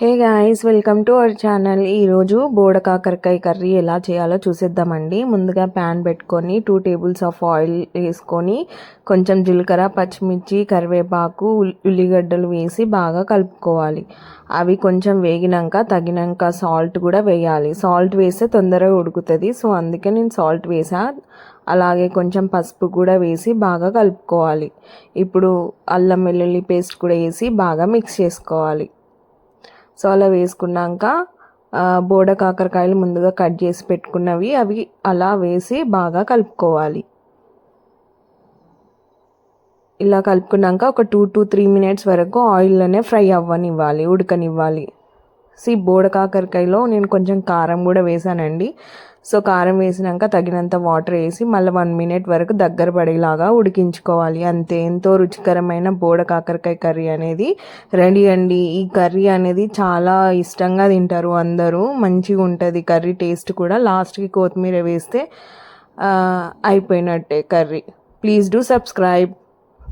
Hey guys, welcome to our channel. ఈరోజు బోడ కాకరకాయ curry ఎలా చేయాలో చూసేద్దామండి. ముందుగా ప్యాన్ పెట్టుకొని 2 టేబుల్స్ ఆఫ్ ఆయిల్ వేసుకొని కొంచెం జీలకర్ర, పచ్చిమిర్చి, కరివేపాకు, ఉల్లిగడ్డలు వేసి బాగా కలుపుకోవాలి. అవి కొంచెం వేగినాక తగినంత సాల్ట్ కూడా వేయాలి. సాల్ట్ వేస్తే తొందరగా ఉడుకుతుంది, సో అందుకే నేను సాల్ట్ వేసా. అలాగే కొంచెం పసుపు కూడా వేసి బాగా కలుపుకోవాలి. ఇప్పుడు అల్లం వెల్లుల్లి పేస్ట్ కూడా వేసి బాగా మిక్స్ చేసుకోవాలి. సో అలా వేసుకున్నాక బోడ కాకరకాయలు ముందుగా కట్ చేసి పెట్టుకున్నవి అవి అలా వేసి బాగా కలుపుకోవాలి. ఇలా కలుపుకున్నాక ఒక 2 to 3 మినిట్స్ వరకు ఆయిల్లోనే ఫ్రై అవ్వనివ్వాలి, ఉడకనివ్వాలి. బోడ కాకరకాయలో నేను కొంచెం కారం కూడా వేసానండి. సో కారం వేసినాక తగినంత వాటర్ వేసి మళ్ళీ 1 మినిట్ వరకు దగ్గర పడేలాగా ఉడికించుకోవాలి. అంతే, ఎంతో రుచికరమైన బోడ కాకరకాయ కర్రీ అనేది రెడీ అండి. ఈ కర్రీ అనేది చాలా ఇష్టంగా తింటారు అందరూ. మంచిగా ఉంటుంది కర్రీ టేస్ట్ కూడా. లాస్ట్కి కొత్తిమీర వేస్తే అయిపోయినట్టే కర్రీ. Please do subscribe.